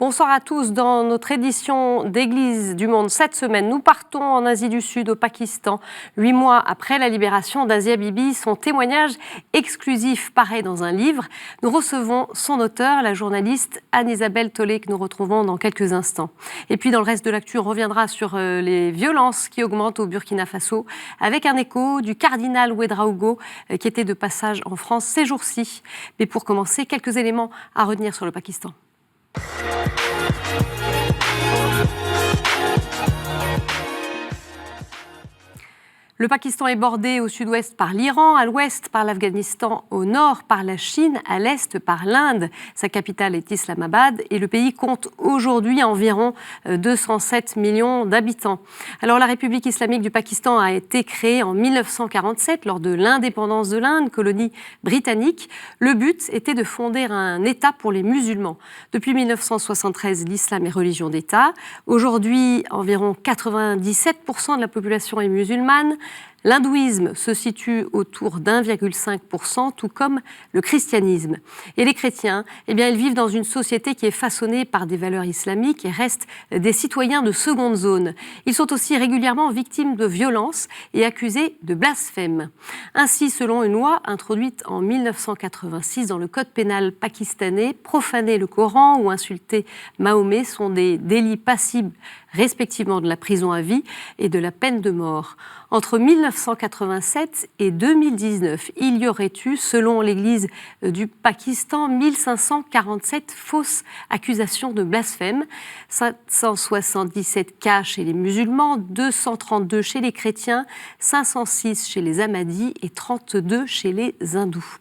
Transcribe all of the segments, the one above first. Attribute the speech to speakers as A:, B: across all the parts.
A: Bonsoir à tous. Dans notre édition d'Église du Monde cette semaine, nous partons en Asie du Sud, au Pakistan. 8 mois après la libération d'Asia Bibi, son témoignage exclusif paraît dans un livre. Nous recevons son auteur, la journaliste Anne-Isabelle Tollet, que nous retrouvons dans quelques instants. Et puis dans le reste de l'actu, on reviendra sur les violences qui augmentent au Burkina Faso, avec un écho du cardinal Ouédraogo, qui était de passage en France ces jours-ci. Mais pour commencer, quelques éléments à retenir sur le Pakistan. Le Pakistan est bordé au sud-ouest par l'Iran, à l'ouest par l'Afghanistan, au nord par la Chine, à l'est par l'Inde. Sa capitale est Islamabad et le pays compte aujourd'hui environ 207 millions d'habitants. Alors la République islamique du Pakistan a été créée en 1947 lors de l'indépendance de l'Inde, colonie britannique. Le but était de fonder un État pour les musulmans. Depuis 1973, l'islam est religion d'État. Aujourd'hui, environ 97% de la population est musulmane. L'hindouisme se situe autour d'1,5%, tout comme le christianisme. Et les chrétiens, ils vivent dans une société qui est façonnée par des valeurs islamiques et restent des citoyens de seconde zone. Ils sont aussi régulièrement victimes de violences et accusés de blasphème. Ainsi, selon une loi introduite en 1986 dans le code pénal pakistanais, profaner le Coran ou insulter Mahomet sont des délits passibles respectivement de la prison à vie et de la peine de mort. Entre 1987 et 2019, il y aurait eu, selon l'Église du Pakistan, 1547 fausses accusations de blasphème, 577 cas chez les musulmans, 232 chez les chrétiens, 506 chez les ahmadis et 32 chez les hindous.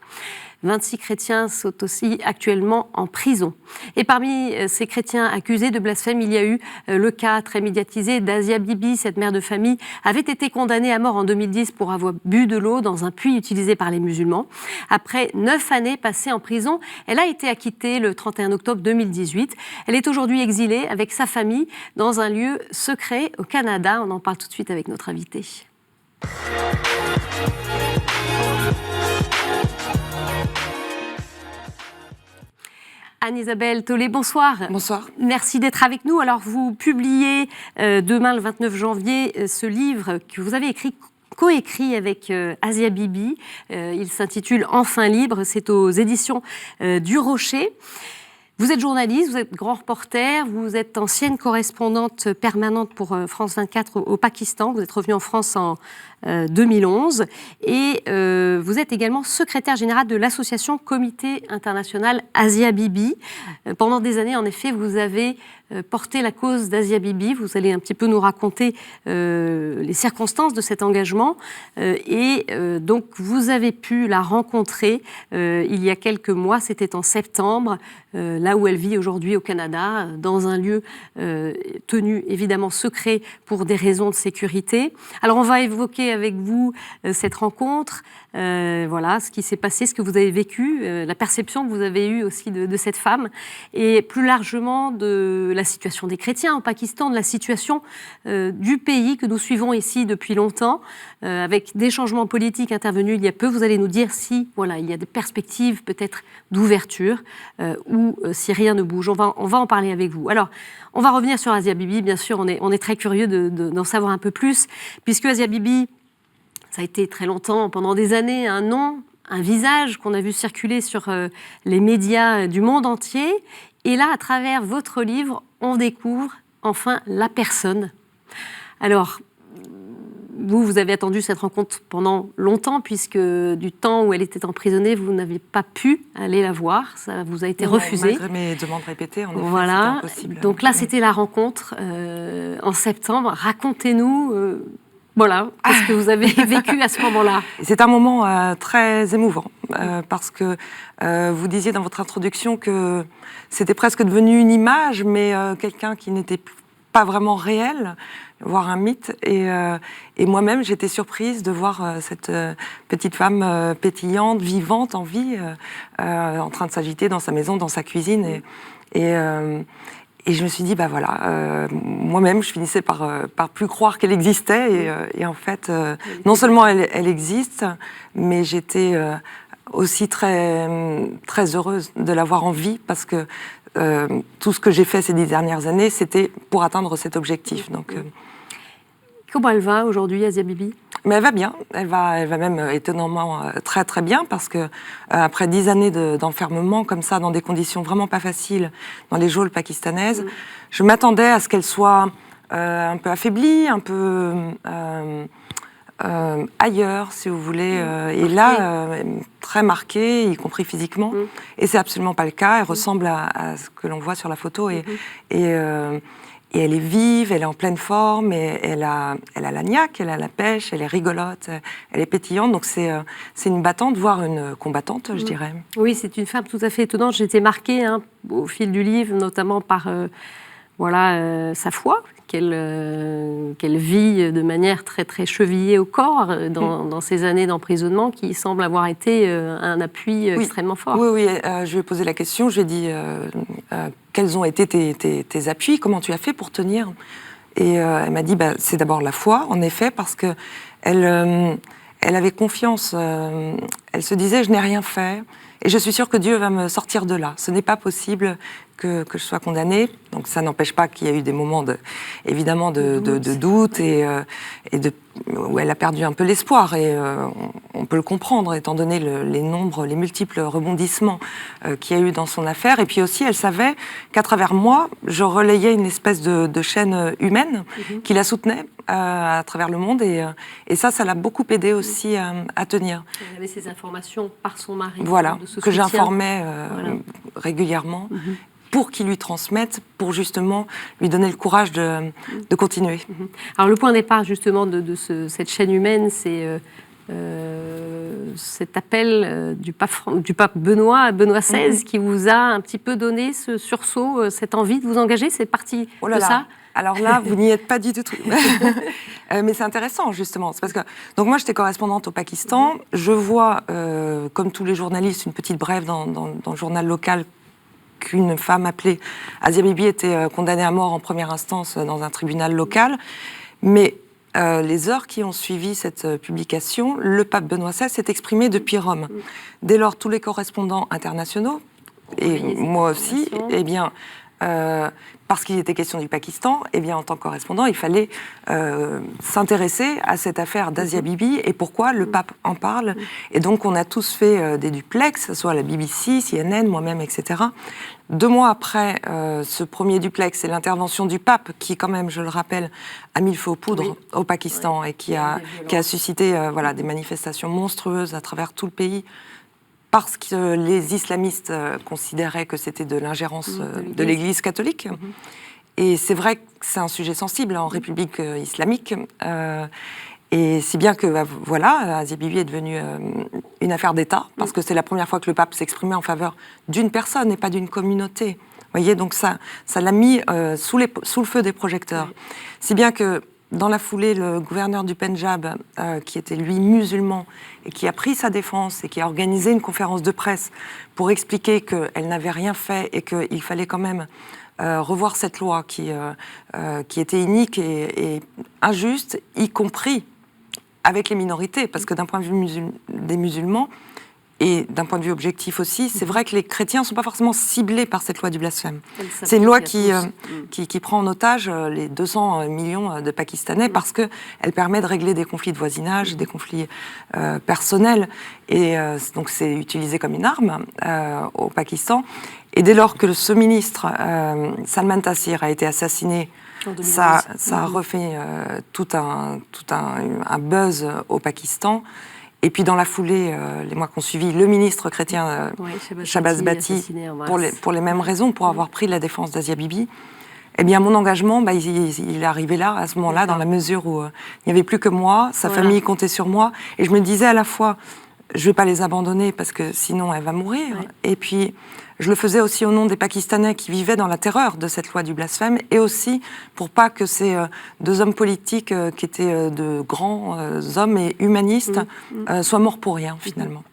A: 26 chrétiens sont aussi actuellement en prison. Et parmi ces chrétiens accusés de blasphème, il y a eu le cas très médiatisé d'Asia Bibi. Cette mère de famille avait été condamnée à mort en 2010 pour avoir bu de l'eau dans un puits utilisé par les musulmans. Après 9 années passées en prison, elle a été acquittée le 31 octobre 2018. Elle est aujourd'hui exilée avec sa famille dans un lieu secret au Canada. On en parle tout de suite avec notre invité. Anne-Isabelle Tollet, bonsoir.
B: Bonsoir.
A: Merci d'être avec nous. Alors, vous publiez demain, le 29 janvier, ce livre que vous avez coécrit avec Asia Bibi. Il s'intitule « Enfin libre ». C'est aux éditions du Rocher. Vous êtes journaliste, vous êtes grand reporter, vous êtes ancienne correspondante permanente pour France 24 au Pakistan. Vous êtes revenue en France en 2011 et vous êtes également secrétaire générale de l'association Comité international Asia Bibi. Pendant des années, en effet, vous avez porté la cause d'Asia Bibi. Vous allez un petit peu nous raconter les circonstances de cet engagement donc vous avez pu la rencontrer il y a quelques mois, c'était en septembre, là où elle vit aujourd'hui au Canada, dans un lieu tenu évidemment secret pour des raisons de sécurité. Alors on va évoquer avec vous cette rencontre, voilà, ce qui s'est passé, ce que vous avez vécu, la perception que vous avez eue aussi de cette femme, et plus largement de la situation des chrétiens au Pakistan, de la situation du pays que nous suivons ici depuis longtemps, avec des changements politiques intervenus il y a peu. Vous allez nous dire si voilà, il y a des perspectives peut-être d'ouverture ou si rien ne bouge. On va en parler avec vous. Alors, on va revenir sur Asia Bibi. Bien sûr, on est très curieux d'en savoir un peu plus, puisque Asia Bibi, ça a été très longtemps, pendant des années, un nom, un visage qu'on a vu circuler sur les médias du monde entier. Et là, à travers votre livre, on découvre enfin la personne. Alors, vous avez attendu cette rencontre pendant longtemps, puisque du temps où elle était emprisonnée, vous n'avez pas pu aller la voir. Ça vous a été refusé.
B: Malgré mes demandes répétées, en effet,
A: voilà.
B: c'était impossible.
A: Donc là, c'était la rencontre en septembre. Racontez-nous... Voilà, qu'est-ce que vous avez vécu à ce moment-là?
B: C'est un moment très émouvant, parce que vous disiez dans votre introduction que c'était presque devenu une image, mais quelqu'un qui n'était pas vraiment réel, voire un mythe. Et moi-même, j'étais surprise de voir cette petite femme pétillante, vivante, en vie, en train de s'agiter dans sa maison, dans sa cuisine. Et je me suis dit, bah voilà, moi-même, je finissais par plus croire qu'elle existait. Et en fait, non seulement elle existe, mais j'étais aussi très, très heureuse de l'avoir en vie parce que tout ce que j'ai fait ces 10 dernières années, c'était pour atteindre cet objectif. Donc,
A: comment elle va aujourd'hui, Asia Bibi ?
B: Mais elle va bien, elle va même étonnamment très très bien parce que après 10 années d'enfermement comme ça, dans des conditions vraiment pas faciles, dans les geôles pakistanaises, je m'attendais à ce qu'elle soit un peu affaiblie, un peu ailleurs, si vous voulez, et là, très marquée, y compris physiquement, et c'est absolument pas le cas. Elle ressemble à ce que l'on voit sur la photo, et elle est vive, elle est en pleine forme, et elle a la niaque, elle a la pêche, elle est rigolote, elle est pétillante, donc c'est une battante, voire une combattante, je dirais.
A: Oui, c'est une femme tout à fait étonnante. J'ai été marquée au fil du livre, notamment par sa foi, qu'elle vit de manière très, très chevillée au corps dans ces années d'emprisonnement qui semblent avoir été un appui extrêmement fort.
B: Oui, je lui ai posé la question, je lui ai dit quels ont été tes appuis, comment tu as fait pour tenir ? Et elle m'a dit c'est d'abord la foi, en effet, parce que elle avait confiance, elle se disait je n'ai rien fait et je suis sûre que Dieu va me sortir de là. Ce n'est pas possible que je sois condamnée. Donc ça n'empêche pas qu'il y a eu des moments évidemment de doute et où elle a perdu un peu l'espoir. Et on peut le comprendre, étant donné les multiples rebondissements qu'il y a eu dans son affaire. Et puis aussi, elle savait qu'à travers moi, je relayais une espèce de chaîne humaine qui la soutenait à travers le monde. Et ça l'a beaucoup aidée aussi à tenir.
A: Elle avait ces informations par son mari.
B: Voilà, que j'informais
A: voilà.
B: régulièrement. Pour qu'il lui transmette, pour justement lui donner le courage de continuer.
A: Alors le point de départ justement de cette chaîne humaine, c'est cet appel du pape Benoît XVI qui vous a un petit peu donné ce sursaut, cette envie de vous engager, c'est parti de ça.
B: Alors là, vous n'y êtes pas du tout. Mais c'est intéressant, justement. C'est parce que, donc moi, j'étais correspondante au Pakistan. Je vois, comme tous les journalistes, une petite brève dans le journal local qu'une femme appelée Asia Bibi était condamnée à mort en première instance dans un tribunal local. Mais les heures qui ont suivi cette publication, le pape Benoît XVI s'est exprimé depuis Rome. Dès lors, tous les correspondants internationaux, et moi aussi, eh bien, parce qu'il était question du Pakistan, eh bien, en tant que correspondant, il fallait s'intéresser à cette affaire d'Asia Bibi et pourquoi le pape en parle. Et donc, on a tous fait des duplex, soit la BBC, CNN, moi-même, etc. 2 mois après ce premier duplex et l'intervention du pape, qui, quand même, je le rappelle, a mis le feu aux poudres au Pakistan et qui a suscité des manifestations monstrueuses à travers tout le pays, parce que les islamistes considéraient que c'était de l'ingérence de l'Église catholique. Et c'est vrai que c'est un sujet sensible en République islamique. Et si bien que, Asia Bibi est devenue une affaire d'État, parce que c'est la première fois que le pape s'exprimait en faveur d'une personne et pas d'une communauté. Vous voyez, donc ça l'a mis sous le feu des projecteurs. Si bien que, dans la foulée, le gouverneur du Pendjab, qui était lui musulman, et qui a pris sa défense et qui a organisé une conférence de presse pour expliquer qu'elle n'avait rien fait et qu'il fallait quand même revoir cette loi qui était inique et injuste, y compris avec les minorités, parce que d'un point de vue des musulmans, et d'un point de vue objectif aussi, c'est vrai que les chrétiens ne sont pas forcément ciblés par cette loi du blasphème. C'est une loi qui prend en otage les 200 millions de Pakistanais parce qu'elle permet de régler des conflits de voisinage, des conflits personnels. Et donc c'est utilisé comme une arme au Pakistan. Et dès lors que ce ministre, Salman Taseer, a été assassiné, ça a refait tout un buzz au Pakistan. Et puis dans la foulée, les mois qui ont suivi, le ministre chrétien Shahbaz Bhatti, pour les mêmes raisons, pour avoir pris la défense d'Asia Bibi, eh bien mon engagement, il est arrivé là, à ce moment-là, dans la mesure où il n'y avait plus que moi, sa famille comptait sur moi, et je me disais à la fois, je ne vais pas les abandonner parce que sinon elle va mourir, et puis je le faisais aussi au nom des Pakistanais qui vivaient dans la terreur de cette loi du blasphème, et aussi pour pas que ces 2 hommes politiques qui étaient de grands hommes et humanistes soient morts pour rien, finalement.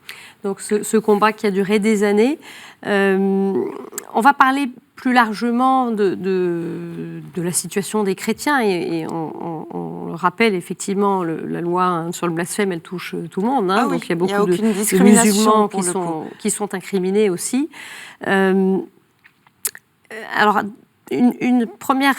A: Donc ce combat qui a duré des années. On va parler plus largement de la situation des chrétiens, et on le rappelle, effectivement, la loi sur le blasphème, elle touche tout le monde.
B: Ah oui,
A: donc il y a beaucoup de
B: discrimination
A: musulmans qui sont incriminés aussi. Alors, une première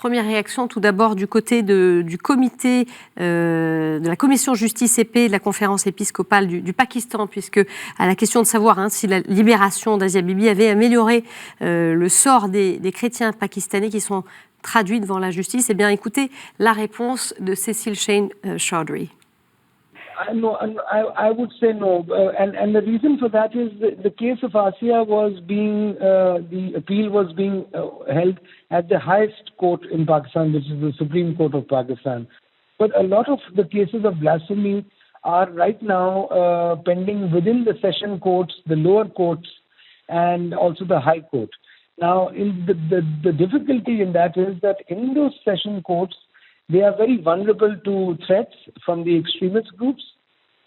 A: réaction, tout d'abord, du côté du comité de la commission justice et paix de la conférence épiscopale du Pakistan, puisque à la question de savoir si la libération d'Asia Bibi avait amélioré le sort des chrétiens pakistanais qui sont traduits devant la justice, eh bien, écoutez la réponse de Cecil Shane Chaudhry.
C: No, I would say no, and the reason for that is the case of Asia was being the appeal was being held at the highest court in Pakistan, which is the Supreme Court of Pakistan. But a lot of the cases of blasphemy are right now pending within the session courts, the lower courts, and also the High Court. Now, in the difficulty in that is that in those session courts, they are very vulnerable to threats from the extremist groups,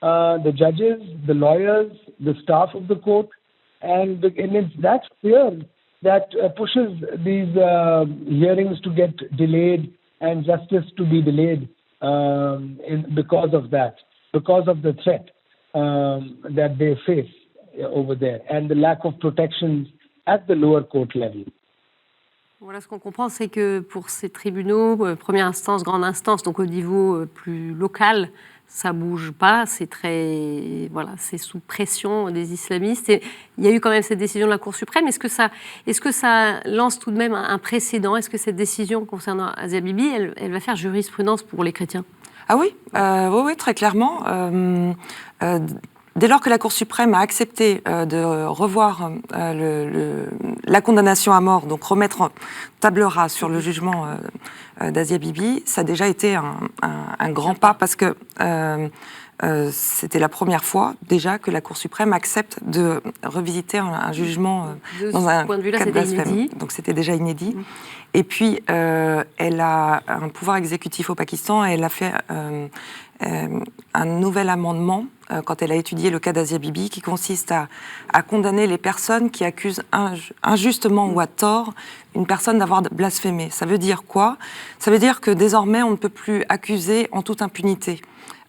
C: the judges, the lawyers, the staff of the court, and that's fear that pushes these hearings to get delayed and justice to be delayed because of that, because of the threat that they face over there and the lack of protections at the lower court level.
A: Voilà, ce qu'on comprend, c'est que pour ces tribunaux, première instance, grande instance, donc au niveau plus local, ça bouge pas, c'est sous pression des islamistes. Et il y a eu quand même cette décision de la Cour suprême. Est-ce que ça lance tout de même un précédent? Est-ce que cette décision concernant Asia Bibi, elle va faire jurisprudence pour les chrétiens?
B: Ah oui, oui, très clairement. Dès lors que la Cour suprême a accepté de revoir la condamnation à mort, donc remettre table rase sur le jugement d'Asia Bibi, ça a déjà été un grand pas parce que c'était la première fois déjà que la Cour suprême accepte de revisiter un jugement dans un cas de blasphème. Donc c'était déjà inédit. Et puis elle a un pouvoir exécutif au Pakistan et elle a fait un nouvel amendement quand elle a étudié le cas d'Asia Bibi qui consiste à condamner les personnes qui accusent injustement ou à tort une personne d'avoir blasphémé. Ça veut dire quoi? Ça veut dire que désormais on ne peut plus accuser en toute impunité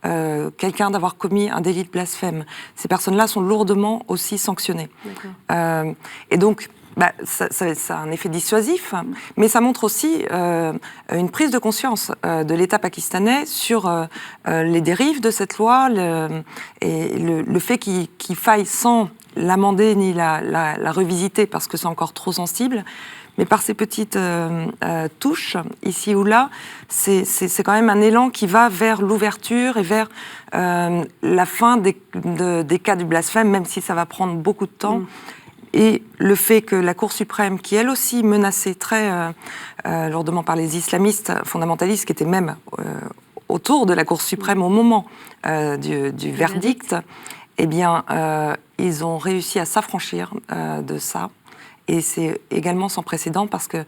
B: quelqu'un d'avoir commis un délit de blasphème. Ces personnes-là sont lourdement aussi sanctionnées. Et donc ça a un effet dissuasif, mais ça montre aussi une prise de conscience de l'État pakistanais sur les dérives de cette loi et le fait qu'il faille, sans l'amender ni la revisiter, parce que c'est encore trop sensible, mais par ces petites touches, ici ou là, c'est quand même un élan qui va vers l'ouverture et vers la fin des cas du blasphème, même si ça va prendre beaucoup de temps. Et le fait que la Cour suprême, qui elle aussi menacée très lourdement par les islamistes fondamentalistes, qui étaient même autour de la Cour suprême au moment du verdict, eh bien, ils ont réussi à s'affranchir de ça. Et c'est également sans précédent parce que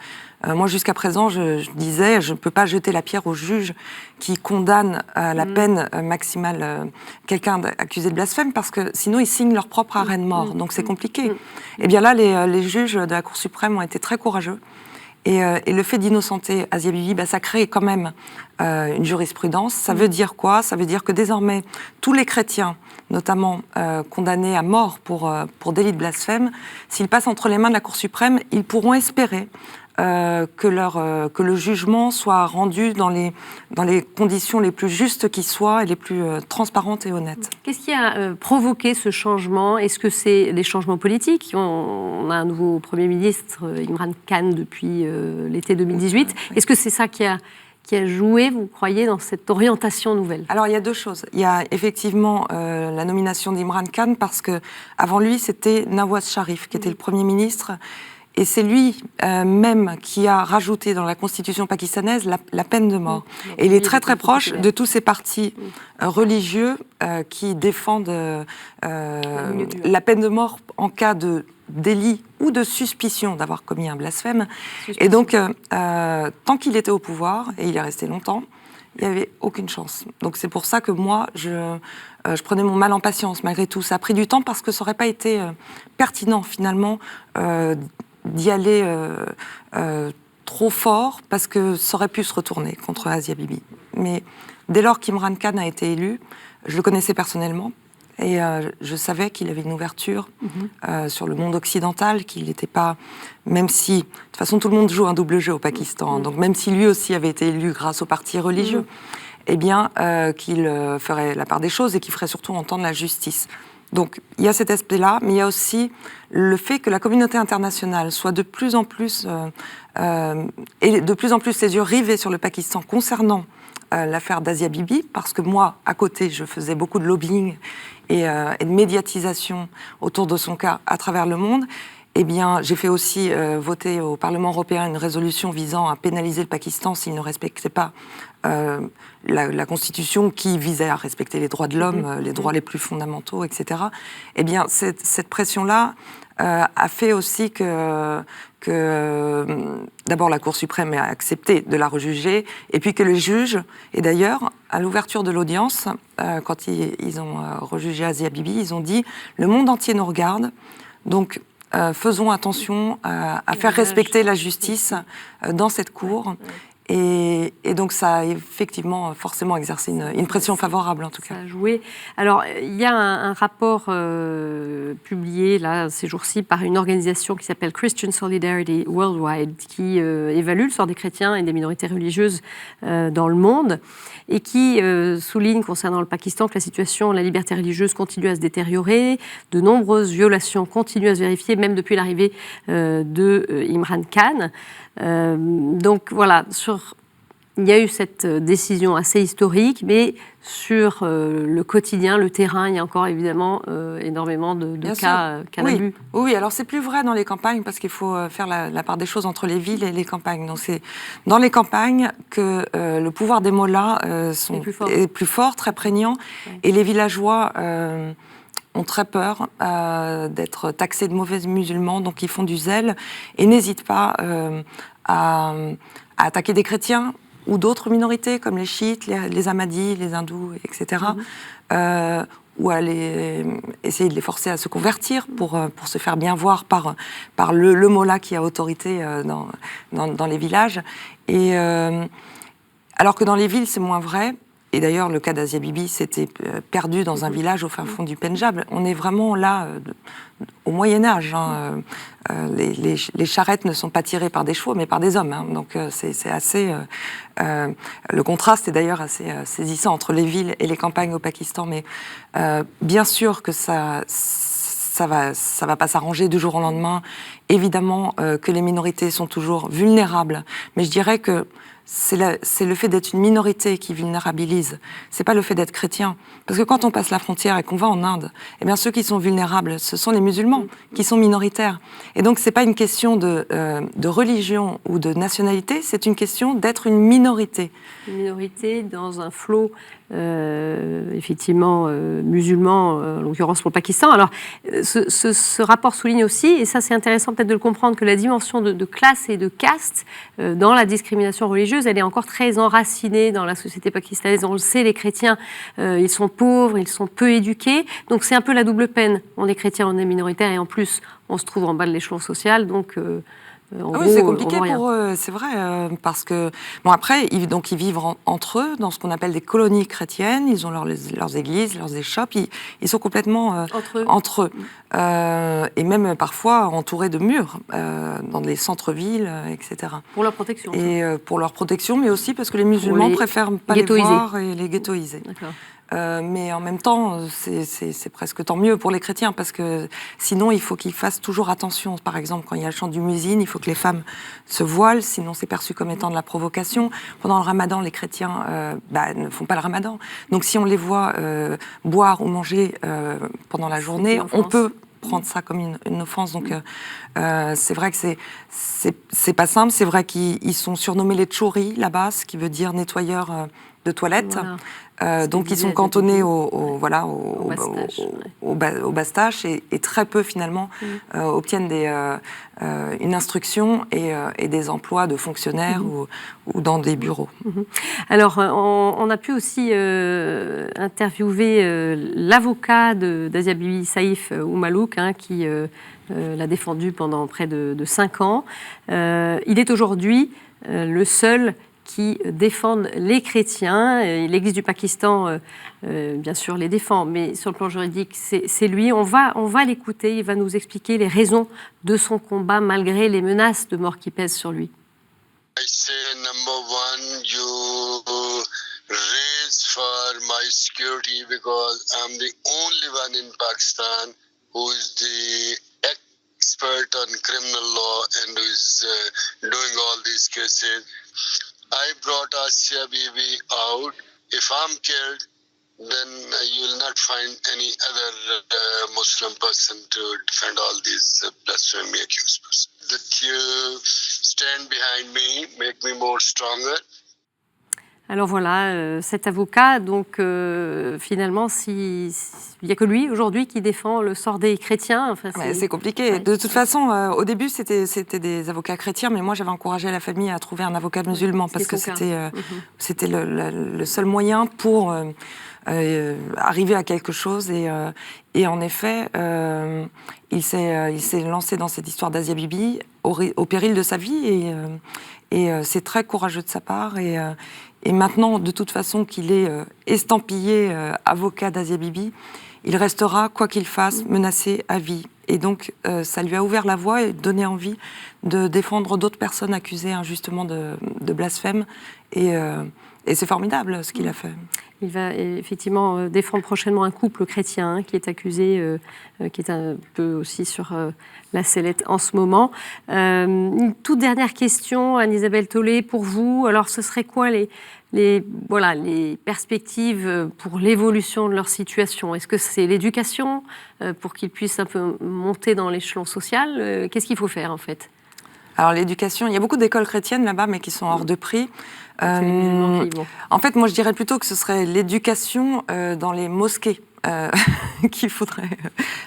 B: moi, jusqu'à présent, je disais, je ne peux pas jeter la pierre aux juges qui condamnent à la peine maximale quelqu'un accusé de blasphème parce que sinon, ils signent leur propre arrêt de mort. Donc, c'est compliqué. Et bien là, les juges de la Cour suprême ont été très courageux. Et le fait d'innocenter Asia Bibi, ça crée quand même une jurisprudence. Ça veut dire quoi? Ça veut dire que désormais, tous les chrétiens, notamment condamnés à mort pour délit de blasphème, s'ils passent entre les mains de la Cour suprême, ils pourront espérer que le jugement soit rendu dans les conditions les plus justes qui soient et les plus transparentes et honnêtes.
A: Qu'est-ce qui a provoqué ce changement? Est-ce que c'est des changements politiques? On a un nouveau Premier ministre, Imran Khan, depuis l'été 2018. Est-ce que c'est ça qui a joué, vous croyez, dans cette orientation nouvelle? Alors,
B: il y a deux choses. Il y a effectivement la nomination d'Imran Khan, parce qu'avant lui, c'était Nawaz Sharif, qui était le Premier ministre. Et c'est lui même qui a rajouté dans la constitution pakistanaise la peine de mort. Et il est très très proche de tous ces partis religieux qui défendent la peine de mort en cas de délit ou de suspicion d'avoir commis un blasphème. Et donc, tant qu'il était au pouvoir, et il est resté longtemps, il n'y avait aucune chance. Donc c'est pour ça que moi, je prenais mon mal en patience malgré tout. Ça a pris du temps parce que ça n'aurait pas été pertinent finalement d'y aller trop fort, parce que ça aurait pu se retourner contre Asia Bibi. mais dès lors qu'Imran Khan a été élu, je le connaissais personnellement. Et je savais qu'il avait une ouverture sur le monde occidental, qu'il n'était pas... Même si... De toute façon, tout le monde joue un double jeu au Pakistan. Donc même si lui aussi avait été élu grâce au parti religieux, eh bien, qu'il ferait la part des choses et qu'il ferait surtout entendre la justice. Donc il y a cet aspect-là, mais il y a aussi le fait que la communauté internationale soit de plus en plus... et de plus en plus ses yeux rivés sur le Pakistan concernant l'affaire d'Asia Bibi, parce que moi, à côté, je faisais beaucoup de lobbying et de médiatisation autour de son cas à travers le monde. Eh bien, j'ai fait aussi voter au Parlement européen une résolution visant à pénaliser le Pakistan s'il ne respectait pas la Constitution qui visait à respecter les droits de l'homme, les droits les plus fondamentaux, etc. Eh bien, cette pression-là a fait aussi que d'abord la Cour suprême a accepté de la rejuger, et puis que les juges, et d'ailleurs, à l'ouverture de l'audience, quand ils ont rejugé Asia Bibi, ils ont dit « Le monde entier nous regarde, donc faisons attention à faire respecter la justice dans cette cour ». Et donc ça a effectivement forcément exercé une pression favorable en tout cas.
A: Ça a joué. Alors il y a un rapport publié là ces jours-ci par une organisation qui s'appelle Christian Solidarity Worldwide qui évalue le sort des chrétiens et des minorités religieuses dans le monde et qui souligne concernant le Pakistan que la situation de la liberté religieuse continue à se détériorer, de nombreuses violations continuent à se vérifier même depuis l'arrivée de Imran Khan. Donc voilà, il y a eu cette décision assez historique, mais sur le quotidien, le terrain, il y a encore évidemment énormément de cas d'abus.
B: Oui, alors c'est plus vrai dans les campagnes parce qu'il faut faire la part des choses entre les villes et les campagnes. Donc c'est dans les campagnes que le pouvoir des mollahs est plus fort, très prégnant, et les villageois ont très peur d'être taxés de mauvais musulmans, donc ils font du zèle et n'hésitent pas à attaquer des chrétiens ou d'autres minorités comme les chiites, les ahmadis, les hindous, etc. Ou à essayer de les forcer à se convertir pour se faire bien voir par le mollah qui a autorité dans les villages. Et, alors que dans les villes, c'est moins vrai. Et d'ailleurs, le cas d'Asia Bibi s'était perdu dans un village au fin fond du Pendjab. On est vraiment là, au Moyen-Âge. Hein. Les charrettes ne sont pas tirées par des chevaux, mais par des hommes. Hein. Donc c'est assez... le contraste est d'ailleurs assez saisissant entre les villes et les campagnes au Pakistan. Mais bien sûr que ça va pas s'arranger du jour au lendemain. Évidemment que les minorités sont toujours vulnérables. Mais je dirais que c'est le fait d'être une minorité qui vulnérabilise. C'est pas le fait d'être chrétien. Parce que quand on passe la frontière et qu'on va en Inde, eh bien ceux qui sont vulnérables, ce sont les musulmans qui sont minoritaires. Et donc c'est pas une question de religion ou de nationalité, c'est une question d'être une minorité.
A: Une minorité dans un flot effectivement musulman, en l'occurrence pour le Pakistan. Alors ce rapport souligne aussi, et ça c'est intéressant peut-être de le comprendre, que la dimension de classe et de caste dans la discrimination religieuse, elle est encore très enracinée dans la société pakistanaise. On le sait, les chrétiens, ils sont pauvres, ils sont peu éduqués, donc c'est un peu la double peine. On est chrétien, on est minoritaire, et en plus, on se trouve en bas de l'échelon social, donc...
B: oui, c'est compliqué pour eux, c'est vrai, parce que... Bon, après, ils vivent entre eux, dans ce qu'on appelle des colonies chrétiennes, ils ont leurs églises, leurs échoppes, ils sont complètement entre eux. Et même parfois entourés de murs, dans les centres-villes, etc.
A: Pour leur protection.
B: Et pour leur protection, mais aussi parce que les musulmans préfèrent pas les voir et les ghettoiser.
A: D'accord.
B: Mais en même temps, c'est presque tant mieux pour les chrétiens, parce que sinon, il faut qu'ils fassent toujours attention. Par exemple, quand il y a le chant du muezzin, il faut que les femmes se voilent, sinon c'est perçu comme étant de la provocation. Pendant le ramadan, les chrétiens ne font pas le ramadan. Donc si on les voit boire ou manger pendant la journée, on peut prendre ça comme une offense. Donc c'est vrai que c'est pas simple. C'est vrai qu'ils sont surnommés les choris là-bas, ce qui veut dire nettoyeurs de toilettes. Voilà. Donc ils sont cantonnés au bastache et très peu finalement obtiennent une instruction et des emplois de fonctionnaires ou dans des bureaux.
A: Alors on a pu aussi interviewer l'avocat d'Asia Bibi, Saïf Oumalouk, qui l'a défendu pendant près de 5 ans. Il est aujourd'hui le seul qui défendent les chrétiens. L'Église du Pakistan, bien sûr, les défend, mais sur le plan juridique, c'est lui. On va l'écouter, il va nous expliquer les raisons de son combat malgré les menaces de mort qui pèsent sur lui.
D: I say, number one, you raise for my security because I'm the only one in Pakistan who is the expert on criminal law and who is doing all these cases. I brought Asia Bibi out. If I'm killed, then you will not find any other Muslim person to defend all these blasphemy accused persons. That you stand behind me, make me more stronger.
A: Alors voilà, cet avocat, donc finalement, il n'y a que lui aujourd'hui qui défend le sort des chrétiens. Enfin,
B: c'est compliqué. Ouais. De toute façon, au début, c'était des avocats chrétiens, mais moi, j'avais encouragé la famille à trouver un avocat musulman parce que c'était le seul moyen pour arriver à quelque chose. Et en effet, il s'est lancé dans cette histoire d'Asia Bibi au péril de sa vie et c'est très courageux de sa part. Et maintenant, de toute façon, qu'il est estampillé avocat d'Asia Bibi, il restera, quoi qu'il fasse, menacé à vie. Et donc, ça lui a ouvert la voie et donné envie de défendre d'autres personnes accusées injustement de blasphème. Et c'est formidable ce qu'il a fait.
A: Il va effectivement défendre prochainement un couple chrétien qui est accusé, qui est un peu aussi sur la sellette en ce moment. Une toute dernière question, Anne-Isabelle Tollet, pour vous. Alors, ce serait quoi les perspectives pour l'évolution de leur situation? Est-ce que c'est l'éducation pour qu'ils puissent un peu monter dans l'échelon social? Qu'est-ce qu'il faut faire, en fait?
B: Alors, l'éducation, il y a beaucoup d'écoles chrétiennes là-bas, mais qui sont hors de prix. En fait, moi, je dirais plutôt que ce serait l'éducation dans les mosquées qu'il faudrait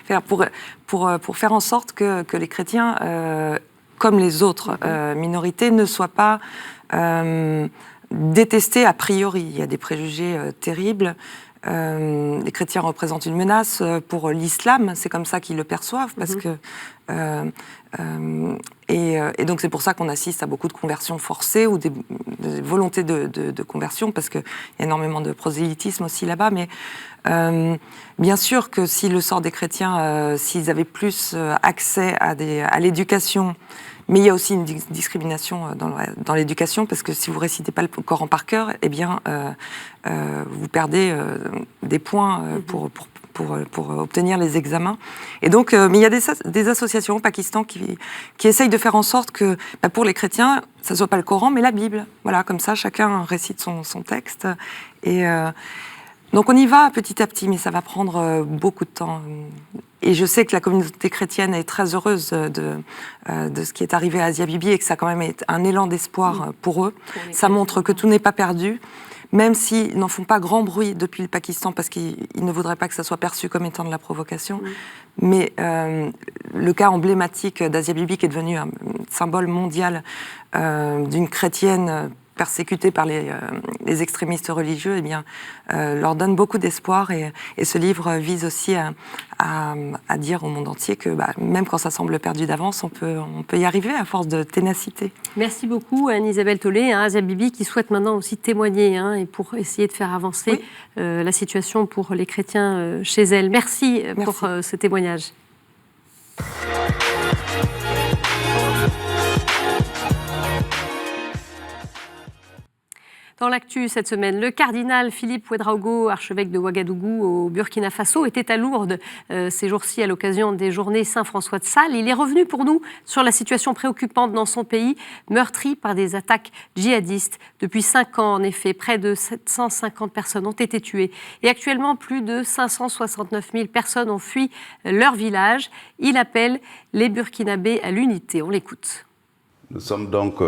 B: faire pour faire en sorte que les chrétiens, comme les autres minorités, ne soient pas détestés a priori. Il y a des préjugés terribles. Les chrétiens représentent une menace pour l'islam, c'est comme ça qu'ils le perçoivent, parce que et donc c'est pour ça qu'on assiste à beaucoup de conversions forcées ou des volontés de conversion, parce qu'il y a énormément de prosélytisme aussi là-bas. Mais bien sûr que si le sort des chrétiens, s'ils avaient plus accès à l'éducation, mais il y a aussi une discrimination dans l'éducation, parce que si vous ne récitez pas le Coran par cœur, eh bien, vous perdez des points pour obtenir les examens. Et donc, mais il y a des associations au Pakistan qui essayent de faire en sorte que, pour les chrétiens, ça ne soit pas le Coran, mais la Bible. Voilà, comme ça, chacun récite son texte. Et donc, on y va petit à petit, mais ça va prendre beaucoup de temps. Et je sais que la communauté chrétienne est très heureuse de ce qui est arrivé à Asia Bibi et que ça a quand même été un élan d'espoir pour eux. Ça montre que tout n'est pas perdu, même s'ils n'en font pas grand bruit depuis le Pakistan, parce qu'ils ne voudraient pas que ça soit perçu comme étant de la provocation. Mais le cas emblématique d'Asia Bibi, qui est devenu un symbole mondial d'une chrétienne persécutés par les extrémistes religieux, eh bien, leur donne beaucoup d'espoir. Et ce livre vise aussi à dire au monde entier que même quand ça semble perdu d'avance, on peut y arriver à force de ténacité.
A: Merci beaucoup Anne-Isabelle Tollet, Asia Bibi, qui souhaite maintenant aussi témoigner et pour essayer de faire avancer la situation pour les chrétiens chez elle. Merci. Pour ce témoignage. Dans l'actu cette semaine, le cardinal Philippe Ouédraogo, archevêque de Ouagadougou au Burkina Faso, était à Lourdes ces jours-ci à l'occasion des journées Saint-François de Sales. Il est revenu pour nous sur la situation préoccupante dans son pays, meurtri par des attaques djihadistes. Depuis 5 ans, en effet, près de 750 personnes ont été tuées. Et actuellement, plus de 569 000 personnes ont fui leur village. Il appelle les Burkinabés à l'unité. On l'écoute.
E: Nous sommes donc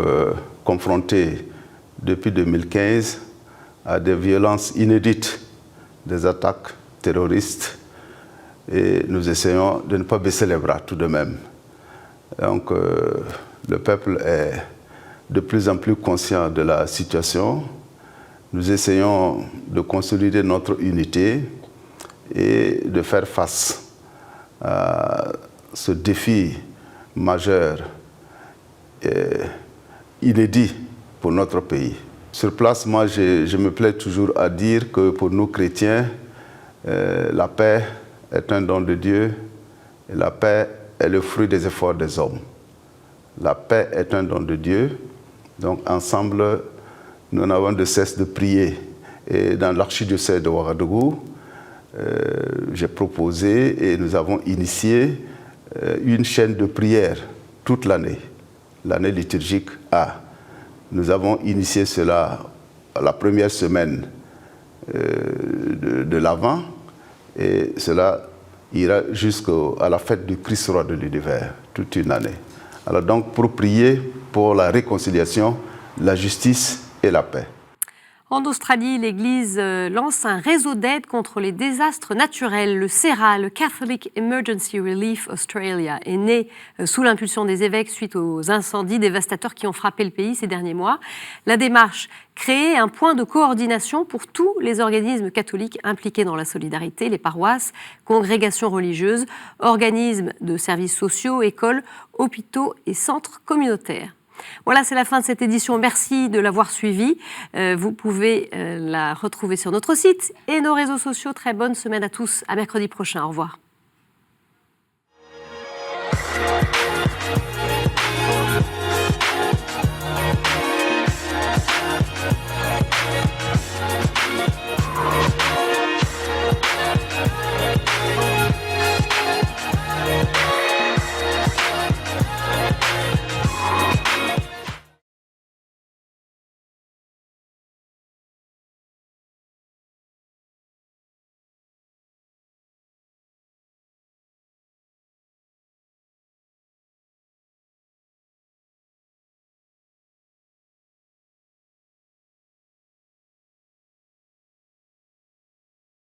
E: confrontés depuis 2015 à des violences inédites, des attaques terroristes, et nous essayons de ne pas baisser les bras tout de même. Donc le peuple est de plus en plus conscient de la situation. Nous essayons de consolider notre unité et de faire face à ce défi majeur et inédit pour notre pays. Sur place, moi, je me plais toujours à dire que pour nous chrétiens, la paix est un don de Dieu et la paix est le fruit des efforts des hommes. La paix est un don de Dieu, donc ensemble, nous n'avons de cesse de prier. Et dans l'archidiocèse de Ouagadougou, j'ai proposé et nous avons initié une chaîne de prière toute l'année, l'année liturgique A. Nous avons initié cela la première semaine de l'Avent et cela ira jusqu'à la fête du Christ roi de l'univers, toute une année. Alors donc pour prier pour la réconciliation, la justice et la paix.
A: En Australie, l'Église lance un réseau d'aide contre les désastres naturels. Le CERA, le Catholic Emergency Relief Australia, est né sous l'impulsion des évêques suite aux incendies dévastateurs qui ont frappé le pays ces derniers mois. La démarche, créer un point de coordination pour tous les organismes catholiques impliqués dans la solidarité, les paroisses, congrégations religieuses, organismes de services sociaux, écoles, hôpitaux et centres communautaires. Voilà, c'est la fin de cette édition. Merci de l'avoir suivie. Vous pouvez la retrouver sur notre site et nos réseaux sociaux. Très bonne semaine à tous. À mercredi prochain. Au revoir.